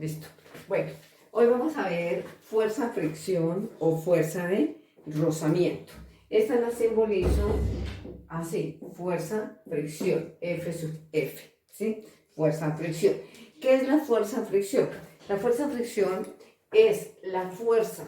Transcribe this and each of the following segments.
Listo. Bueno, hoy vamos a ver fuerza fricción o fuerza de rozamiento. Esta la simbolizo así, fuerza fricción, F sub F, ¿sí? Fuerza fricción. ¿Qué es la fuerza fricción? La fuerza fricción es la fuerza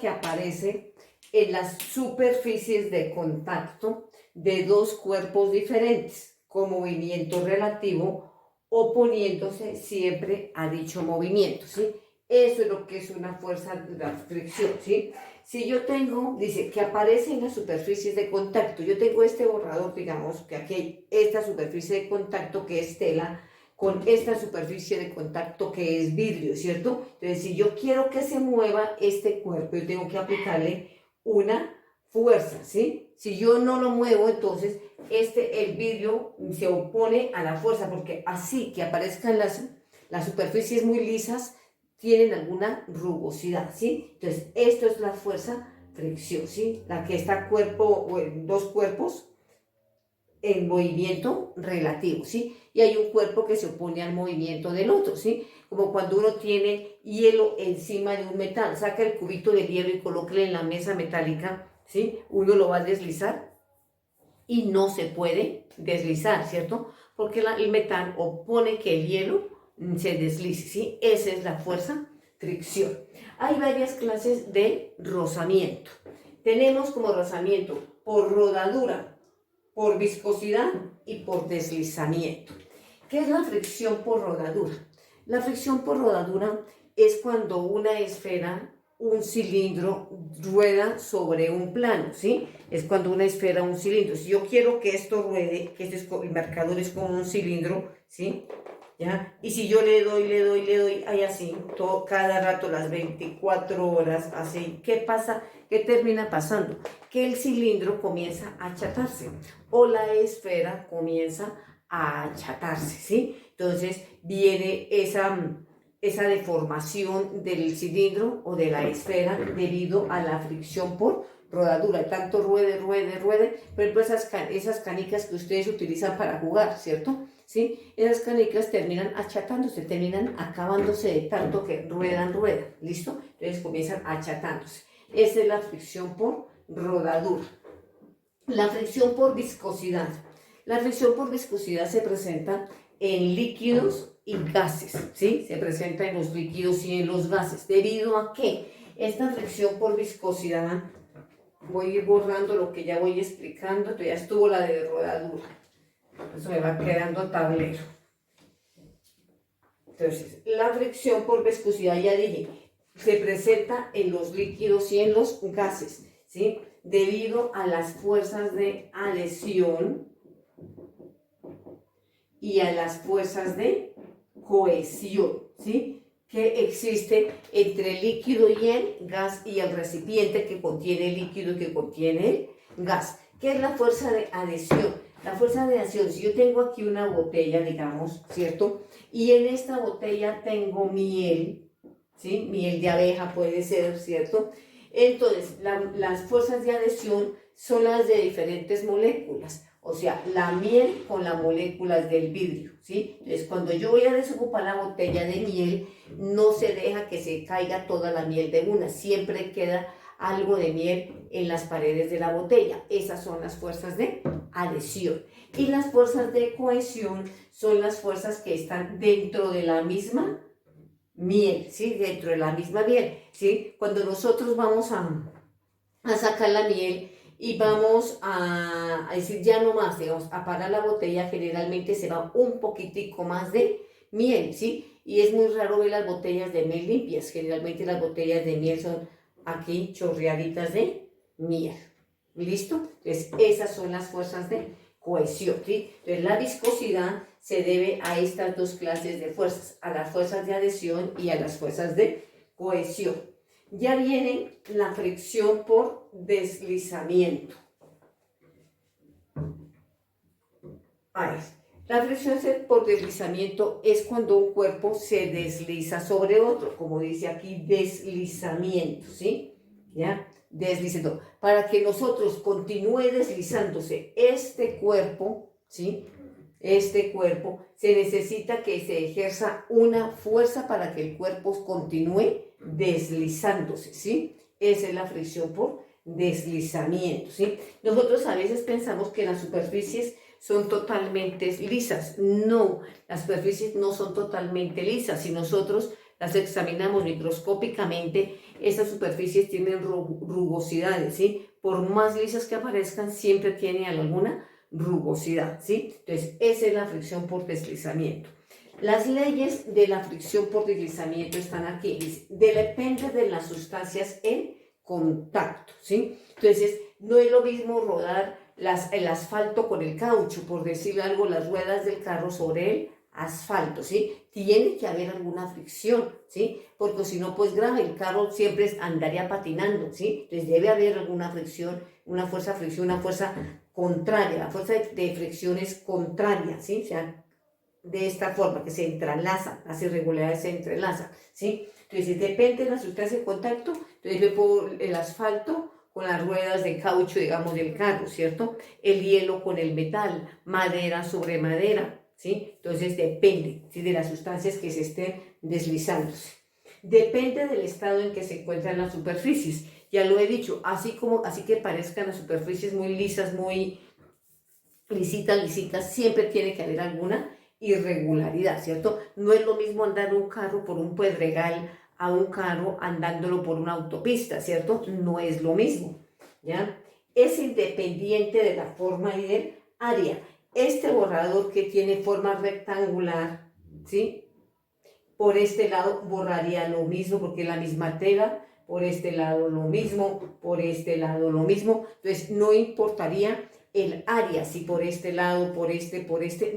que aparece en las superficies de contacto de dos cuerpos diferentes, con movimiento relativo, oponiéndose siempre a dicho movimiento, ¿sí? Eso es lo que es una fuerza de la fricción, ¿sí? Si yo tengo, dice, que aparece en las superficies de contacto, yo tengo este borrador, digamos, que aquí hay esta superficie de contacto que es tela, con esta superficie de contacto que es vidrio, ¿cierto? Entonces, si yo quiero que se mueva este cuerpo, yo tengo que aplicarle una fuerza, ¿sí? Si yo no lo muevo, entonces el vidrio se opone a la fuerza, porque así que aparezcan las superficies muy lisas, tienen alguna rugosidad, ¿sí? Entonces, esto es la fuerza fricción, ¿sí? La que está dos cuerpos en movimiento relativo, ¿sí? Y hay un cuerpo que se opone al movimiento del otro, ¿sí? Como cuando uno tiene hielo encima de un metal, saca el cubito de hielo y colóquelo en la mesa metálica, ¿sí? Uno lo va a deslizar y no se puede deslizar, ¿cierto? Porque el metal opone que el hielo se deslice, ¿sí? Esa es la fuerza fricción. Hay varias clases de rozamiento. Tenemos como rozamiento por rodadura, por viscosidad y por deslizamiento. ¿Qué es la fricción por rodadura? La fricción por rodadura es cuando una esfera, un cilindro, rueda sobre un plano, ¿sí? Es cuando una esfera, un cilindro. Si yo quiero que esto ruede, que el marcador es como un cilindro, ¿sí? ¿Ya? Y si yo le doy, ahí así, cada rato, las 24 horas, así, ¿qué pasa? ¿Qué termina pasando? Que el cilindro comienza a achatarse o la esfera comienza a achatarse, ¿sí? Entonces viene esa deformación del cilindro o de la esfera debido a la fricción por rodadura. Tanto ruede. Por ejemplo, esas canicas que ustedes utilizan para jugar, ¿cierto? ¿Sí? Esas canicas terminan achatándose, terminan acabándose de tanto que ruedan, ¿listo? Entonces comienzan achatándose. Esa es la fricción por rodadura. La fricción por viscosidad. La fricción por viscosidad se presenta en líquidos y gases, ¿sí? Se presenta en los líquidos y en los gases. ¿Debido a qué? Esta fricción por viscosidad, voy a ir borrando lo que ya voy explicando, ya estuvo la de rodadura. Eso me va quedando tablero. Entonces, la fricción por viscosidad, ya dije, se presenta en los líquidos y en los gases, ¿sí? Debido a las fuerzas de adhesión y a las fuerzas de cohesión, ¿sí? Que existe entre el líquido y el gas y el recipiente que contiene el líquido y que contiene el gas. ¿Qué es la fuerza de adhesión? La fuerza de adhesión, si yo tengo aquí una botella, digamos, ¿cierto? Y en esta botella tengo miel, ¿sí? Miel de abeja puede ser, ¿cierto? Entonces, las fuerzas de adhesión son las de diferentes moléculas. O sea, la miel con las moléculas del vidrio, ¿sí? Entonces, cuando yo voy a desocupar la botella de miel, no se deja que se caiga toda la miel de una. Siempre queda algo de miel en las paredes de la botella. Esas son las fuerzas de adhesión. Y las fuerzas de cohesión son las fuerzas que están dentro de la misma miel, ¿sí? Dentro de la misma miel, ¿sí? Cuando nosotros vamos a sacar la miel y vamos a decir ya no más, digamos, a parar la botella, generalmente se va un poquitico más de miel, ¿sí? Y es muy raro ver las botellas de miel limpias. Generalmente las botellas de miel son aquí chorreaditas de miel. ¿Listo? Entonces, esas son las fuerzas de cohesión, ¿sí? Entonces, la viscosidad se debe a estas dos clases de fuerzas, a las fuerzas de adhesión y a las fuerzas de cohesión. Ya viene la fricción por deslizamiento. Ahí. La fricción por deslizamiento es cuando un cuerpo se desliza sobre otro, como dice aquí, deslizamiento, ¿sí? ¿Ya? Deslizando. Para que nosotros continúe deslizándose este cuerpo, ¿sí? este cuerpo, se necesita que se ejerza una fuerza para que el cuerpo continúe deslizándose, ¿sí? Esa es la fricción por deslizamiento, ¿sí? Nosotros a veces pensamos que las superficies son totalmente lisas. No, las superficies no son totalmente lisas. Si nosotros las examinamos microscópicamente, estas superficies tienen rugosidades, ¿sí? Por más lisas que aparezcan, siempre tienen alguna rugosidad, ¿sí? Entonces, esa es la fricción por deslizamiento. Las leyes de la fricción por deslizamiento están aquí. Depende de las sustancias en contacto, ¿sí? Entonces, no es lo mismo rodar el asfalto con el caucho, por decir algo, las ruedas del carro sobre el asfalto, ¿sí? Tiene que haber alguna fricción, ¿sí? Porque si no, pues grave, el carro siempre andaría patinando, ¿sí? Entonces debe haber alguna fricción, una fuerza contraria. La fuerza de fricción es contraria, ¿sí? O sea, de esta forma, que se entrelazan, las irregularidades se entrelazan, ¿sí? Entonces, depende de la sustancia de contacto, entonces yo pongo el asfalto con las ruedas de caucho, digamos, del carro, ¿cierto? El hielo con el metal, madera sobre madera, ¿sí? Entonces, depende, ¿sí? De las sustancias que se estén deslizándose. Depende del estado en que se encuentran las superficies. Ya lo he dicho, así que parezcan las superficies muy lisas, muy lisitas, siempre tiene que haber alguna irregularidad, ¿cierto? No es lo mismo andar un carro por un pedregal a un carro andándolo por una autopista, ¿cierto? No es lo mismo, ¿ya? Es independiente de la forma y del área. Este borrador que tiene forma rectangular, ¿sí? Por este lado borraría lo mismo porque es la misma tela, por este lado lo mismo, por este lado lo mismo. Entonces no importaría el área, si por este lado, por este,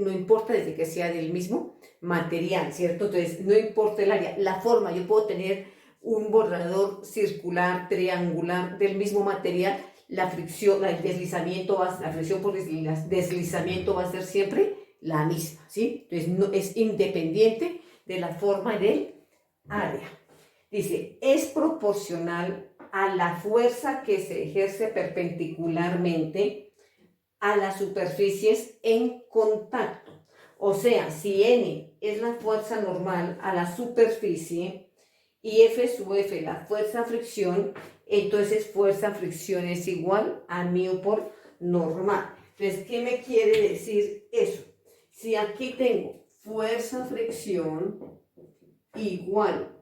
no importa desde que sea del mismo material, ¿cierto? Entonces no importa el área, la forma, yo puedo tener un borrador circular, triangular del mismo material, la fricción, el deslizamiento, la fricción por deslizamiento va a ser siempre la misma, ¿sí? Entonces no, es independiente de la forma del área. Dice, es proporcional a la fuerza que se ejerce perpendicularmente a las superficies en contacto. O sea, si N es la fuerza normal a la superficie y F sub F la fuerza fricción, entonces fuerza fricción es igual a μ por normal. Entonces, ¿qué me quiere decir eso? Si aquí tengo fuerza fricción igual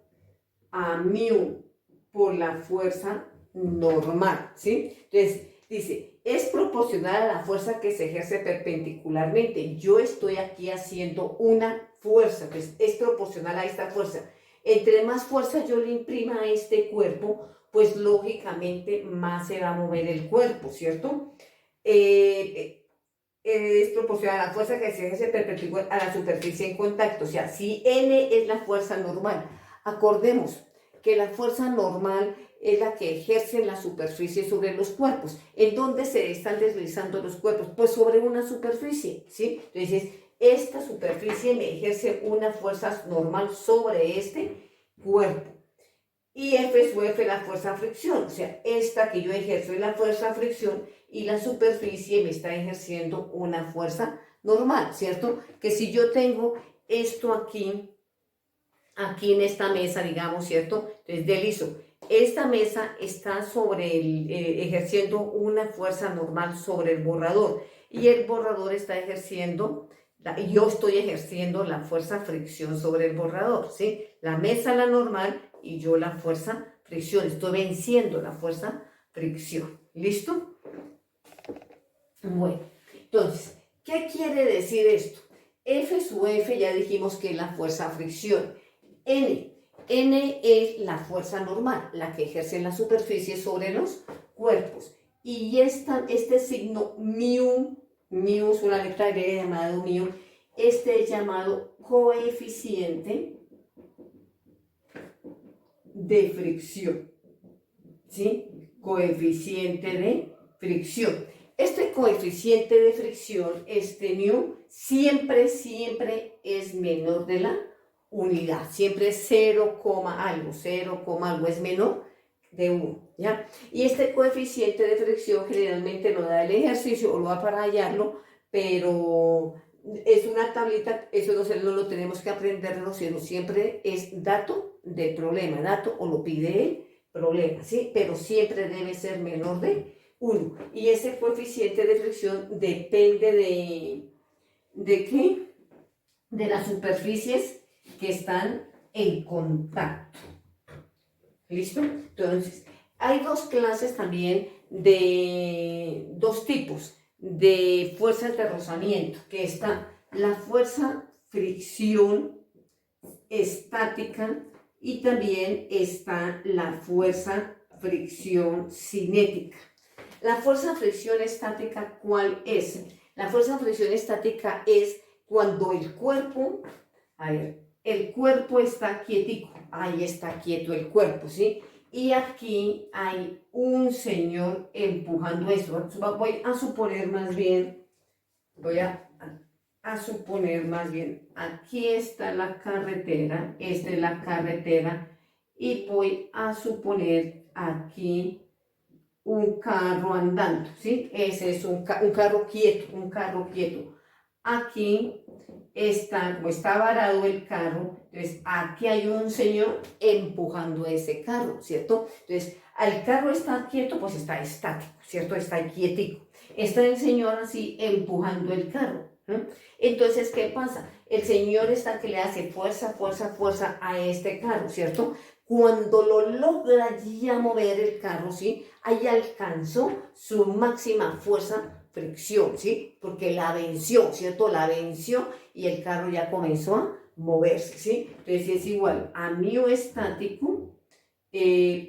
a μ por la fuerza normal, ¿sí? Entonces, dice, es proporcional a la fuerza que se ejerce perpendicularmente. Yo estoy aquí haciendo una fuerza, pues es proporcional a esta fuerza. Entre más fuerza yo le imprima a este cuerpo, pues lógicamente más se va a mover el cuerpo, ¿cierto? Es proporcional a la fuerza que se ejerce perpendicular a la superficie en contacto. O sea, si N es la fuerza normal, acordemos que la fuerza normal es la que ejerce la superficie sobre los cuerpos. ¿En dónde se están deslizando los cuerpos? Pues sobre una superficie, ¿sí? Entonces, esta superficie me ejerce una fuerza normal sobre este cuerpo. Y F sub F la fuerza fricción, o sea, esta que yo ejerzo es la fuerza fricción y la superficie me está ejerciendo una fuerza normal, ¿cierto? Que si yo tengo esto aquí en esta mesa, digamos, ¿cierto? Entonces, deslizo. Esta mesa está ejerciendo una fuerza normal sobre el borrador y el borrador está ejerciendo, yo estoy ejerciendo la fuerza fricción sobre el borrador, ¿sí? La mesa la normal y yo la fuerza fricción, estoy venciendo la fuerza fricción, ¿listo? Bueno, entonces, ¿qué quiere decir esto? F sub F ya dijimos que es la fuerza fricción. N es la fuerza normal, la que ejerce la superficie sobre los cuerpos. Y este signo μ es una letra griega llamado μ, este es llamado coeficiente de fricción, ¿sí? Coeficiente de fricción. Este coeficiente de fricción, este μ, siempre es menor de la unidad, siempre 0, algo es menor de 1, ¿ya? Y este coeficiente de fricción generalmente lo da el ejercicio o lo da para hallarlo, pero es una tablita, eso no lo tenemos que aprenderlo, sino siempre es dato del problema, dato o lo pide él, problema, ¿sí? Pero siempre debe ser menor de 1. Y ese coeficiente de fricción depende ¿de qué? De las superficies que están en contacto. ¿Listo? Entonces, hay dos clases también de dos tipos de fuerzas de rozamiento, que está la fuerza fricción estática y también está la fuerza fricción cinética. La fuerza fricción estática, ¿cuál es? La fuerza fricción estática es cuando el cuerpo, a ver, el cuerpo está quietico, ahí está quieto el cuerpo, ¿sí? Y aquí hay un señor empujando esto. Voy a suponer más bien, suponer más bien, aquí está la carretera, esta es la carretera, y voy a suponer aquí un carro andando, ¿sí? Ese es un carro quieto, un carro quieto. Aquí está, como está varado el carro, entonces aquí hay un señor empujando ese carro, ¿cierto? Entonces, al carro está quieto, pues está estático, ¿cierto? Está quietico. Está el señor así empujando el carro, ¿no? Entonces, ¿qué pasa? El señor está que le hace fuerza, fuerza, fuerza a este carro, ¿cierto? Cuando lo logra ya mover el carro, ¿sí? Ahí alcanzó su máxima fuerza fricción, ¿sí? Porque la venció, ¿cierto? La venció y el carro ya comenzó a moverse, ¿sí? Entonces es igual a mioestático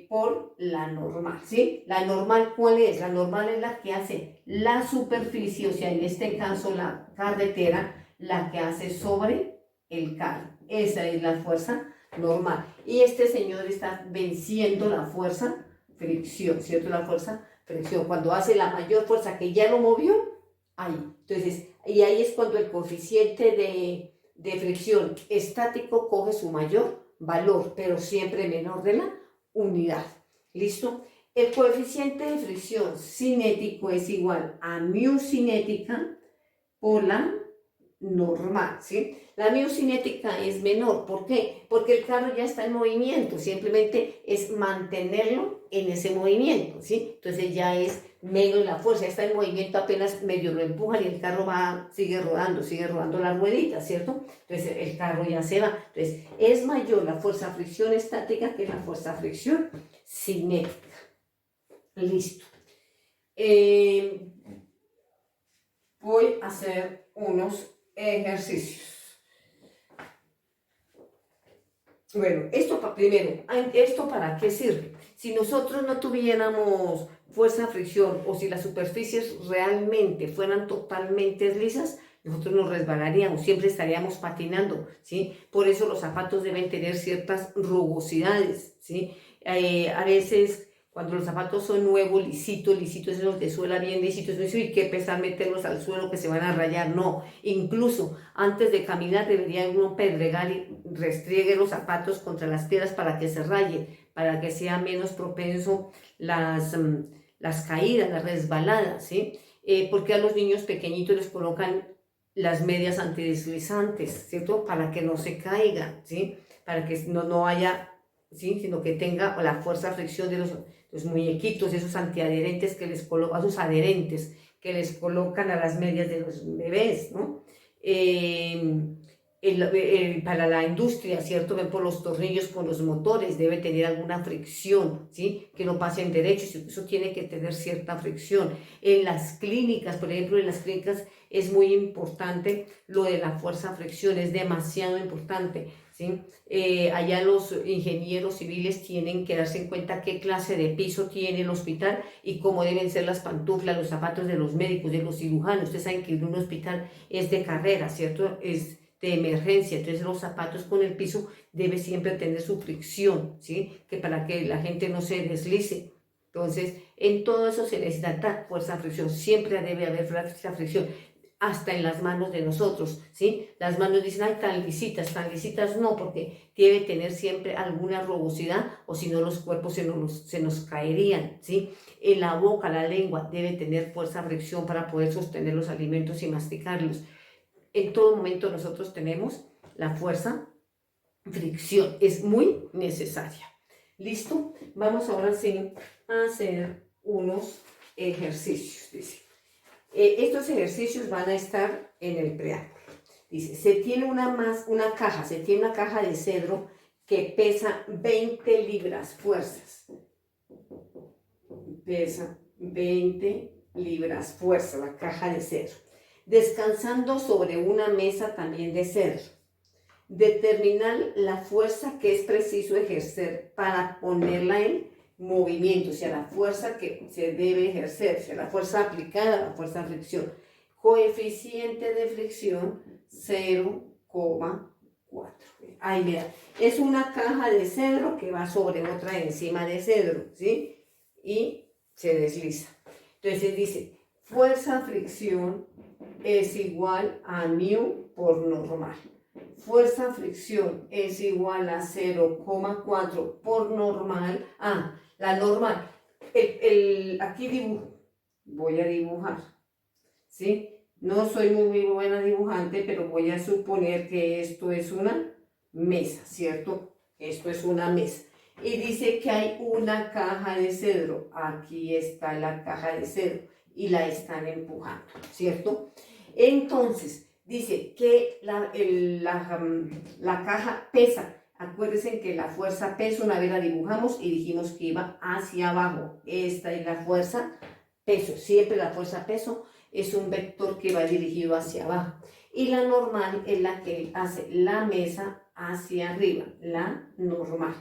por la normal, ¿sí? La normal, ¿cuál es? La normal es la que hace la superficie, o sea, en este caso la carretera, la que hace sobre el carro. Esa es la fuerza normal. Y este señor está venciendo la fuerza fricción, ¿cierto? La fuerza fricción. Cuando hace la mayor fuerza que ya lo movió, ahí. Entonces, y ahí es cuando el coeficiente de fricción estático coge su mayor valor, pero siempre menor de la unidad. ¿Listo? El coeficiente de fricción cinético es igual a mu cinética por la normal, ¿sí? La miocinética es menor. ¿Por qué? Porque el carro ya está en movimiento, simplemente es mantenerlo en ese movimiento, ¿sí? Entonces ya es menos la fuerza, está en movimiento, apenas medio lo empuja y el carro sigue rodando las rueditas, ¿cierto? Entonces el carro ya se va. Entonces es mayor la fuerza fricción estática que la fuerza fricción cinética. Listo. Voy a hacer unos ejercicios. Bueno, primero, ¿esto para qué sirve? Si nosotros no tuviéramos fuerza fricción o si las superficies realmente fueran totalmente lisas, nosotros nos resbalaríamos, siempre estaríamos patinando, ¿sí? Por eso los zapatos deben tener ciertas rugosidades, ¿sí? A veces cuando los zapatos son nuevos, lisitos, esos de suela bien lisitos, no hay que empezar a meterlos al suelo que se van a rayar, no. Incluso antes de caminar debería uno pedregar y restriegue los zapatos contra las piedras para que se rayen, para que sea menos propenso las caídas, las resbaladas, ¿sí? Porque a los niños pequeñitos les colocan las medias antideslizantes, ¿cierto? Para que no se caigan, ¿sí? Para que no haya, ¿sí? Sino que tenga la fuerza fricción de los muñequitos, esos antiadherentes que les colocan, esos adherentes que les colocan a las medias de los bebés, ¿no? Para la industria, ¿cierto? Ven por los tornillos con los motores, debe tener alguna fricción, ¿sí? Que no pasen derechos, eso tiene que tener cierta fricción. En las clínicas, por ejemplo, en las clínicas es muy importante lo de la fuerza fricción, es demasiado importante, ¿sí? Allá los ingenieros civiles tienen que darse en cuenta qué clase de piso tiene el hospital y cómo deben ser las pantuflas, los zapatos de los médicos, de los cirujanos. Ustedes saben que un hospital es de carrera, ¿cierto? Es de emergencia, entonces los zapatos con el piso debe siempre tener su fricción, ¿sí? Que para que la gente no se deslice. Entonces, en todo eso se necesita fuerza fricción, siempre debe haber fuerza fricción, hasta en las manos de nosotros, ¿sí? Las manos dicen, ay, tan lisitas no, porque debe tener siempre alguna rugosidad, o si no los cuerpos se nos caerían, ¿sí? En la boca, la lengua debe tener fuerza fricción para poder sostener los alimentos y masticarlos. en todo momento nosotros tenemos la fuerza fricción. Es muy necesaria. ¿Listo? Vamos ahora sí a hacer unos ejercicios. Dice. Estos ejercicios van a estar en el preámbulo. Dice, se tiene una caja de cedro que pesa 20 libras, fuerzas. Pesa 20 libras, fuerza, la caja de cedro. Descansando sobre una mesa también de cedro. Determinar la fuerza que es preciso ejercer para ponerla en movimiento, o sea, la fuerza que se debe ejercer, o sea, la fuerza aplicada, la fuerza de fricción. Coeficiente de fricción 0,4. Ahí mira, es una caja de cedro que va sobre otra encima de cedro, ¿sí? Y se desliza. Entonces dice, fuerza fricción es igual a μ por normal. Fuerza fricción es igual a 0,4 por normal. La normal. Aquí dibujo. Voy a dibujar. ¿Sí? No soy muy buena dibujante, pero voy a suponer que esto es una mesa, ¿cierto? Esto es una mesa. Y dice que hay una caja de cedro. Aquí está la caja de cedro. Y la están empujando, ¿cierto? Entonces, dice que la caja pesa. Acuérdense que la fuerza peso, una vez la dibujamos y dijimos que iba hacia abajo. Esta es la fuerza peso. Siempre la fuerza peso es un vector que va dirigido hacia abajo. Y la normal es la que hace la mesa hacia arriba, la normal.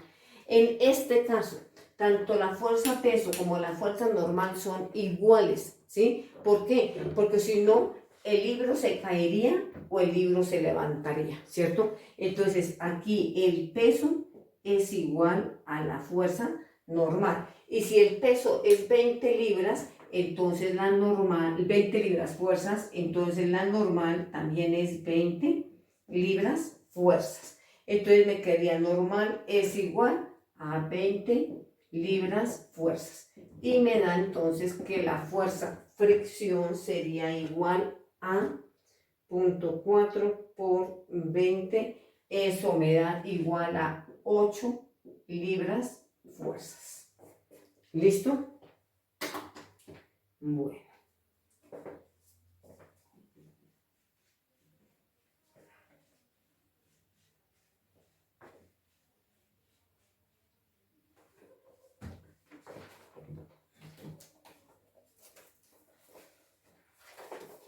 En este caso, tanto la fuerza peso como la fuerza normal son iguales, ¿sí? ¿Por qué? Porque si no, el libro se caería o el libro se levantaría, ¿cierto? Entonces, aquí el peso es igual a la fuerza normal. Y si el peso es 20 libras, entonces la normal, 20 libras fuerzas, entonces la normal también es 20 libras fuerzas. Entonces me quedaría normal es igual a 20 libras fuerzas. Y me da entonces que la fuerza fricción sería igual a 0,4 por 20. Eso me da igual a 8 libras fuerzas. ¿Listo? Bueno.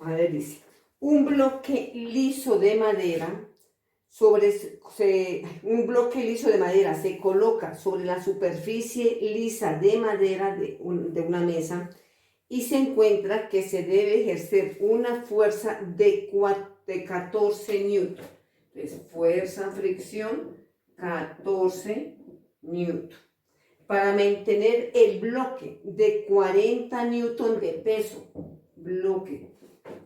A ver, dice, un bloque liso de madera se coloca sobre la superficie lisa de madera de una mesa y se encuentra que se debe ejercer una fuerza de 14 newton. Entonces, fuerza, fricción, 14 newton. Para mantener el bloque de 40 newton de peso, bloque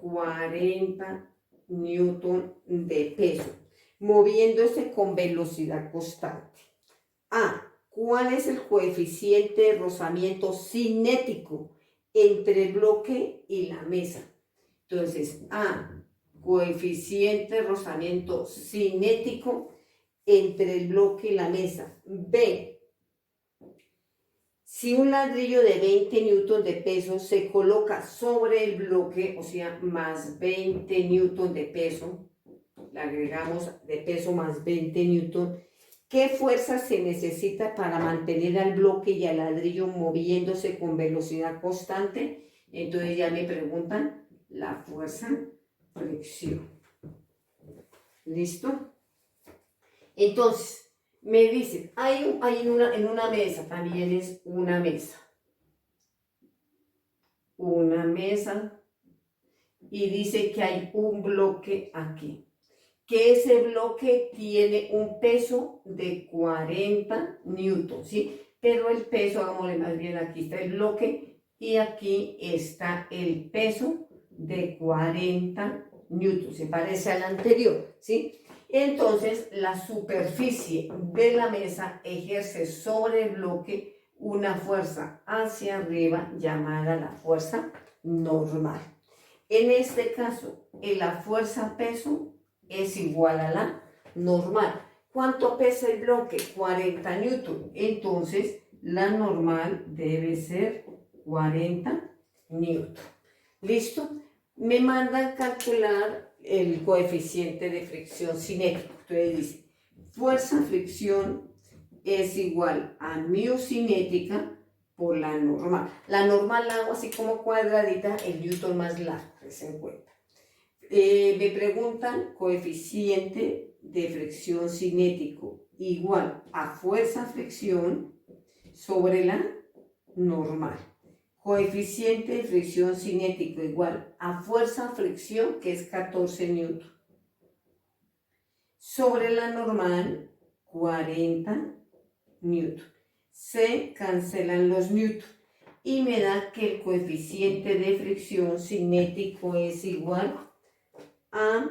40 newton de peso, moviéndose con velocidad constante. ¿Cuál es el coeficiente de rozamiento cinético entre el bloque y la mesa? Entonces, coeficiente de rozamiento cinético entre el bloque y la mesa. B, si un ladrillo de 20 newton de peso se coloca sobre el bloque, o sea, más 20 newton de peso, le agregamos de peso más 20 newton, ¿qué fuerza se necesita para mantener al bloque y al ladrillo moviéndose con velocidad constante? Entonces ya me preguntan la fuerza fricción. ¿Listo? Entonces, me dicen, hay en una mesa, también es una mesa. Una mesa. Y dice que hay un bloque aquí. Que ese bloque tiene un peso de 40 newton, ¿sí? Pero el peso, hagámosle más bien, aquí está el bloque y aquí está el peso de 40 newton. Se parece al anterior, ¿sí? Entonces, la superficie de la mesa ejerce sobre el bloque una fuerza hacia arriba llamada la fuerza normal. En este caso, la fuerza peso es igual a la normal. ¿Cuánto pesa el bloque? 40 newton. Entonces, la normal debe ser 40 newton. ¿Listo? Me mandan calcular el coeficiente de fricción cinético. Entonces dice, fuerza fricción es igual a mu cinética por la normal. La normal la hago así como cuadradita, el newton más largo, se en cuenta. Me preguntan coeficiente de fricción cinético igual a fuerza fricción sobre la normal. Coeficiente de fricción cinético igual a fuerza fricción, que es 14 newton, sobre la normal, 40 newton. Se cancelan los newton y me da que el coeficiente de fricción cinético es igual a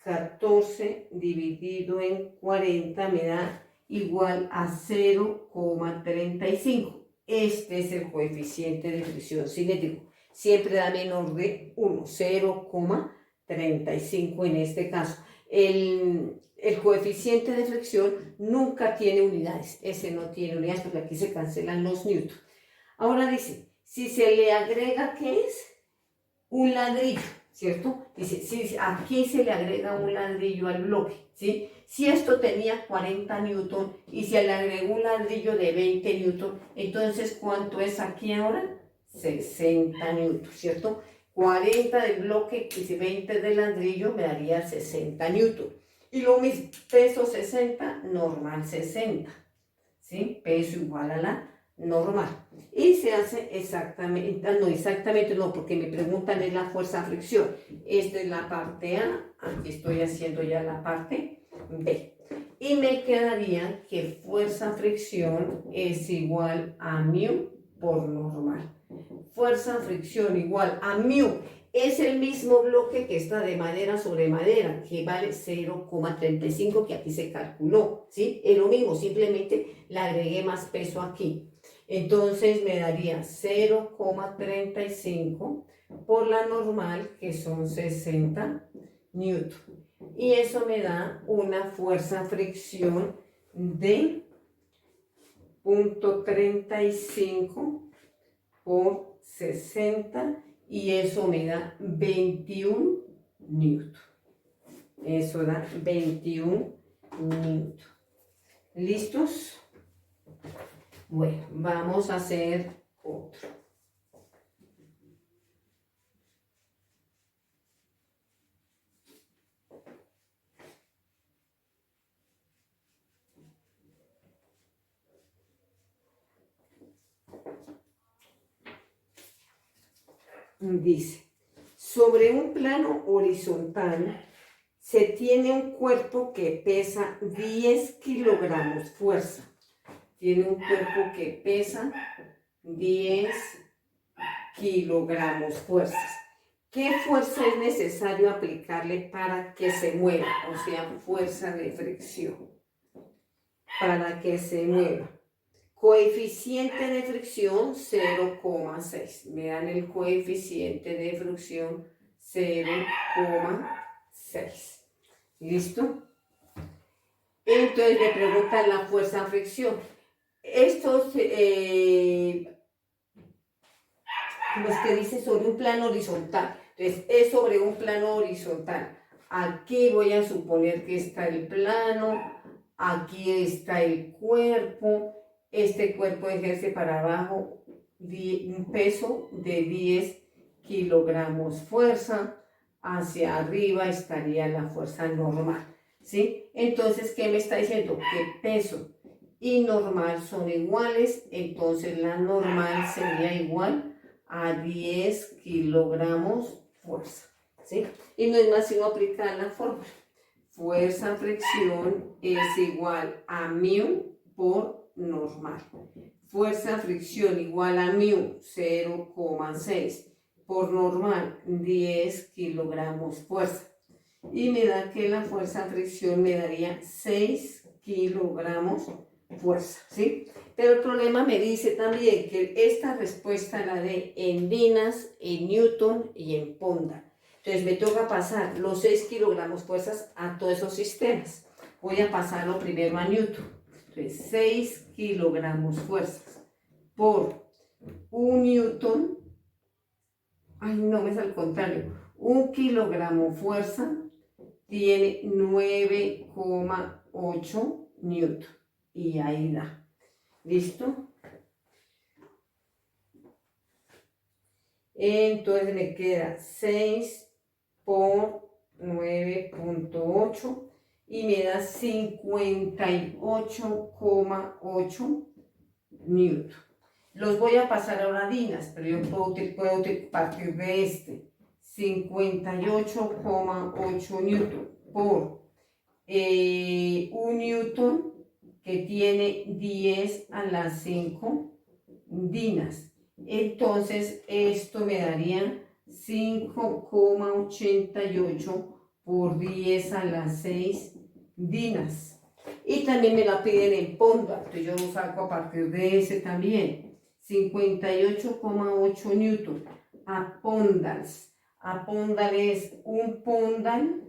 14 dividido en 40, me da igual a 0,35. Este es el coeficiente de fricción cinético. Siempre da menor de 1, 0,35 en este caso. El coeficiente de fricción nunca tiene unidades. Ese no tiene unidades porque aquí se cancelan los newton. Ahora dice, si se le agrega, ¿qué es? Un ladrillo, ¿cierto? Dice, si aquí se le agrega un ladrillo al bloque, ¿sí? Si esto tenía 40 newton y se le agregó un ladrillo de 20 newton, entonces, ¿cuánto es aquí ahora? 60 newton, ¿cierto? 40 del bloque y 20 del ladrillo me daría 60 newton. Y lo mismo, peso 60, normal 60, ¿sí? Peso igual a la normal. Y se hace exactamente no, porque me preguntan es la fuerza fricción. Esta es la parte A, aquí estoy haciendo ya la parte B. Y me quedaría que fuerza fricción es igual a mu por normal. Fuerza fricción igual a mu. Es el mismo bloque que está de madera sobre madera, que vale 0,35, que aquí se calculó, ¿sí? Es lo mismo, simplemente le agregué más peso aquí. Entonces me daría 0,35 por la normal, que son 60 newton. Y eso me da una fuerza fricción de 0,35 por 60, y eso me da 21 newton. Eso da 21 newton. ¿Listos? Bueno, vamos a hacer otro. Dice, sobre un plano horizontal se tiene un cuerpo que pesa 10 kilogramos fuerza. Tiene un cuerpo que pesa 10 kilogramos fuerzas. ¿Qué fuerza es necesario aplicarle para que se mueva? O sea, fuerza de fricción. Para que se mueva. Coeficiente de fricción 0,6. Me dan el coeficiente de fricción 0,6. ¿Listo? Entonces le preguntan la fuerza de fricción. Estos, como es que dice sobre un plano horizontal. Entonces es sobre un plano horizontal. Aquí voy a suponer que está el plano, aquí está el cuerpo. Este cuerpo ejerce para abajo un peso de 10 kilogramos fuerza. Hacia arriba estaría la fuerza normal, ¿sí? Entonces, ¿qué me está diciendo? Que peso y normal son iguales, entonces la normal sería igual a 10 kilogramos fuerza, ¿sí? Y no es más sino aplicar la fórmula. Fuerza fricción es igual a mu por normal. Fuerza fricción igual a mu 0,6 por normal 10 kilogramos fuerza. Y me da que la fuerza fricción me daría 6 kilogramos fuerza, ¿sí? Pero el problema me dice también que esta respuesta la dé en dinas, en newton y en ponda. Entonces me toca pasar los 6 kilogramos fuerzas a todos esos sistemas. Voy a pasarlo primero a newton. Entonces 6 kilogramos fuerzas por 1 newton. Ay, no, es al contrario. 1 kilogramo fuerza tiene 9,8 newton. Y ahí da. ¿Listo? Entonces me queda 6 por 9,8 y me da 58,8 newton. Los voy a pasar ahora a dinas, pero yo puedo partir de este. 58,8 newton por 1 newton que tiene 10 a la 5 dinas. Entonces esto me daría 5,88 por 10 a la 6 dinas. Y también me la piden en ponda, entonces yo lo saco a partir de ese también. 58,8 newton. A pondals. A pondal es un pondal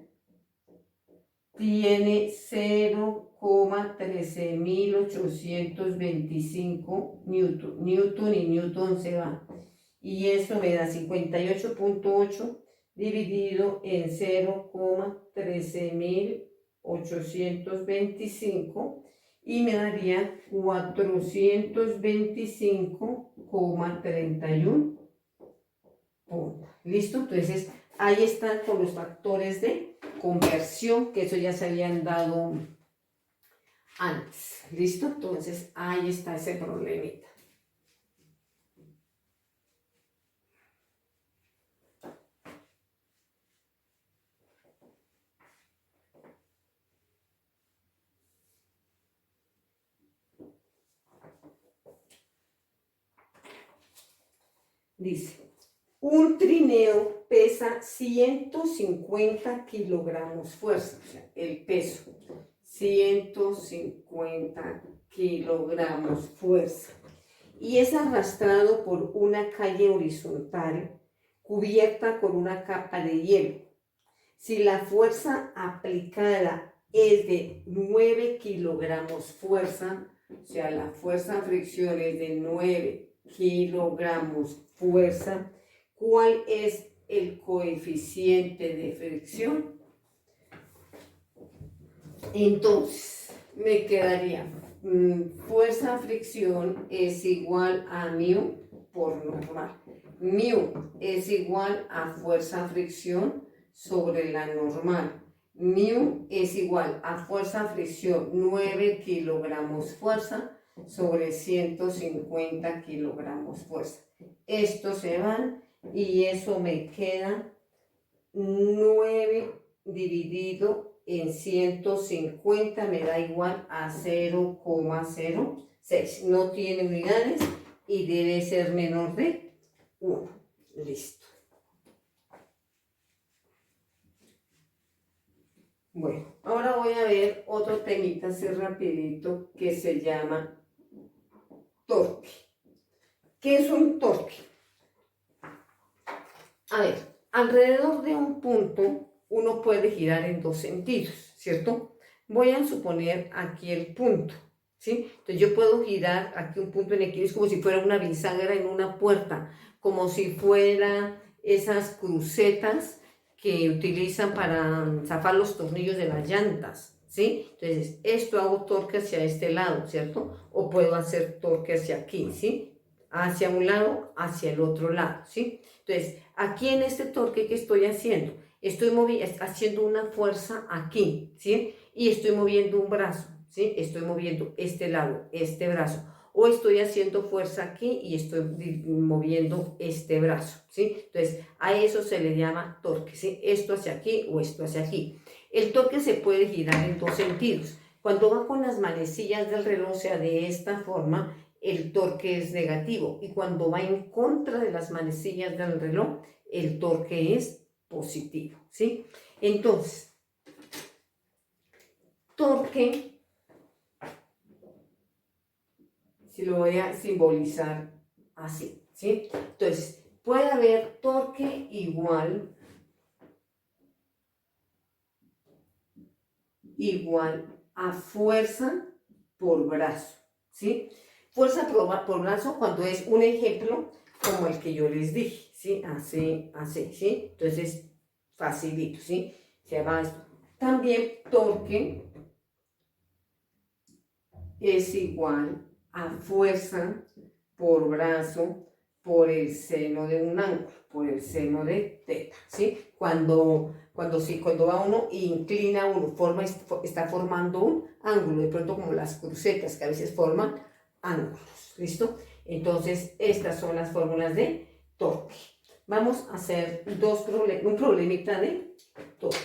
tiene 0,13.825 newton. Newton y newton se va. Y eso me da 58,8 dividido en 0,13.825 y me daría 425,31 puntos. ¿Listo? Entonces, ahí están con los factores de conversión, que eso ya se habían dado antes. ¿Listo? Entonces, ahí está ese problemita. Dice, un trineo pesa 150 kilogramos fuerza, o sea, el peso, 150 kilogramos fuerza, y es arrastrado por una calle horizontal cubierta con una capa de hielo. Si la fuerza aplicada es de 9 kilogramos fuerza, o sea, la fuerza fricción es de 9 kilogramos fuerza, ¿cuál es el coeficiente de fricción? Entonces, me quedaría, fuerza fricción es igual a mu por normal. Mu es igual a fuerza fricción sobre la normal. Mu es igual a fuerza fricción 9 kilogramos fuerza sobre 150 kilogramos fuerza. Estos se van y eso me queda 9 dividido en 150, me da igual a 0,06. No tiene unidades y debe ser menor de 1. Listo. Bueno, ahora voy a ver otro temita así rapidito que se llama torque. ¿Qué es un torque? A ver, alrededor de un punto uno puede girar en dos sentidos, ¿cierto? Voy a suponer aquí el punto, ¿sí? Entonces yo puedo girar aquí un punto en equilibrio como si fuera una bisagra en una puerta, como si fuera esas crucetas que utilizan para zafar los tornillos de las llantas, ¿sí? Entonces, esto hago torque hacia este lado, ¿cierto? O puedo hacer torque hacia aquí, ¿sí? Hacia un lado, hacia el otro lado, ¿sí? Entonces, aquí en este torque, ¿qué estoy haciendo? Estoy haciendo una fuerza aquí, ¿sí? Y estoy moviendo un brazo, ¿sí? Estoy moviendo este lado, este brazo. O estoy haciendo fuerza aquí y estoy moviendo este brazo, ¿sí? Entonces, a eso se le llama torque, ¿sí? Esto hacia aquí o esto hacia aquí. El torque se puede girar en dos sentidos. Cuando va con las manecillas del reloj, o sea, de esta forma, el torque es negativo. Y cuando va en contra de las manecillas del reloj, el torque es positivo, ¿sí? Entonces, torque Si lo voy a simbolizar así, ¿sí? Entonces, puede haber torque igual a fuerza por brazo, ¿sí? Fuerza por brazo cuando es un ejemplo como el que yo les dije, ¿sí? Así, así, ¿sí? Entonces, facilito, ¿sí? Se llama esto. También torque es igual a fuerza por brazo por el seno de un ángulo, por el seno de teta, ¿sí? Cuando va uno e inclina uno, está formando un ángulo, de pronto como las crucetas que a veces forman ángulos, ¿listo? Entonces, estas son las fórmulas de torque. Vamos a hacer un problemita de torque.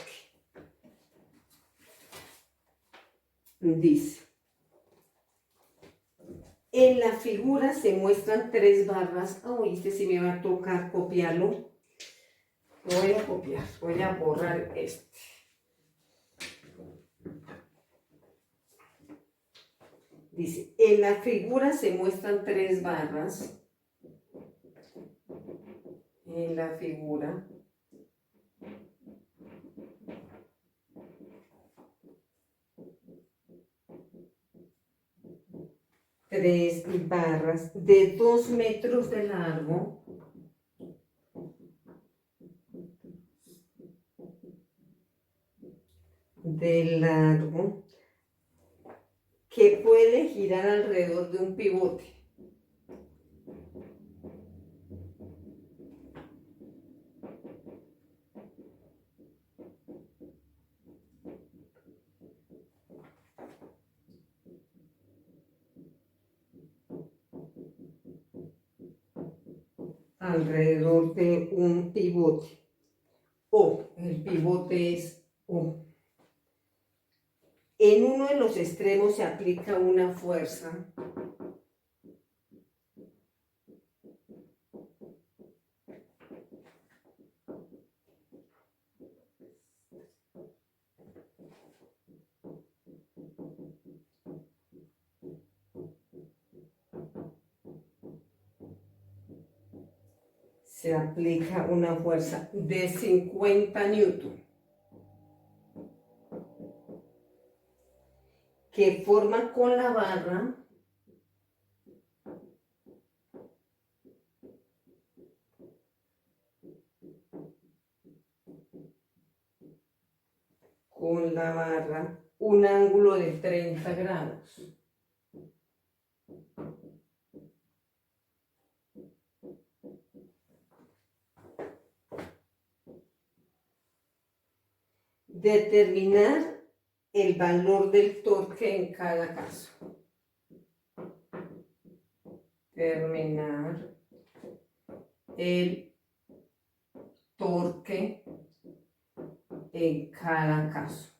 Dice, en la figura se muestran 3 barras. Uy, este sí me va a tocar copiarlo. Lo voy a copiar, voy a borrar este. Dice, en la figura se muestran 3 barras. En la figura tres barras de 2 metros de largo que puede girar alrededor de un pivote. Alrededor de un pivote. O, el pivote es O. En uno de los extremos se aplica una fuerza de 50 newton que forma con la barra un ángulo de 30 grados. Determinar el valor del torque en cada caso. Determinar el torque en cada caso.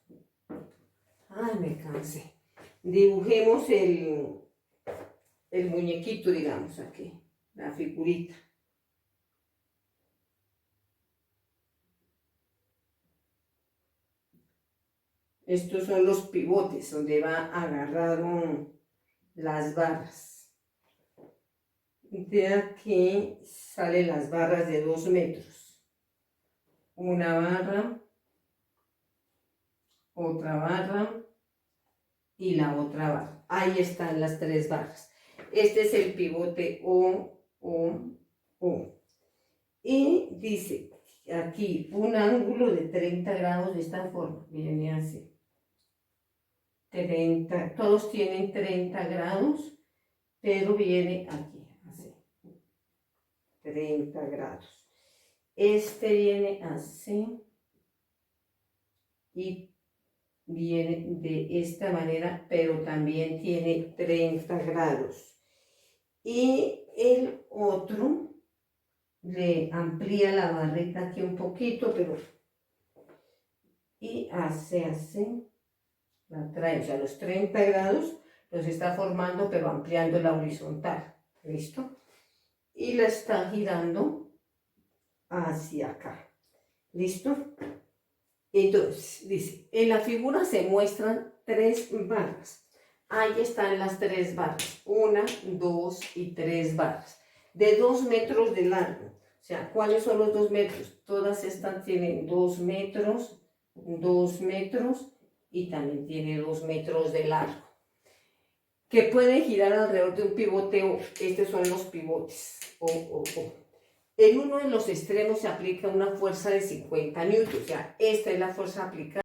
Ay, me cansé. Dibujemos el muñequito, digamos, aquí, la figurita. Estos son los pivotes donde va agarrado las barras. De aquí salen las barras de 2 metros. Una barra, otra barra y la otra barra. Ahí están las 3 barras. Este es el pivote O. Y dice aquí un ángulo de 30 grados de esta forma. Viene así. 30, todos tienen 30 grados, pero viene aquí, así. 30 grados. Este viene así y viene de esta manera, pero también tiene 30 grados. Y el otro le amplía la barrita aquí un poquito, pero y hace así, la trae, o sea, los 30 grados los está formando, pero ampliando la horizontal, ¿listo? Y la está girando hacia acá, ¿listo? Entonces, dice, en la figura se muestran 3 barras. Ahí están las 3 barras. 1, 2 y 3 barras. De 2 metros de largo. O sea, ¿cuáles son los 2 metros? Todas estas tienen 2 metros, 2 metros y también tiene 2 metros de largo. Que pueden girar alrededor de un pivoteo. Estos son los pivotes. En uno de los extremos se aplica una fuerza de 50 newtons. O sea, esta es la fuerza aplicada.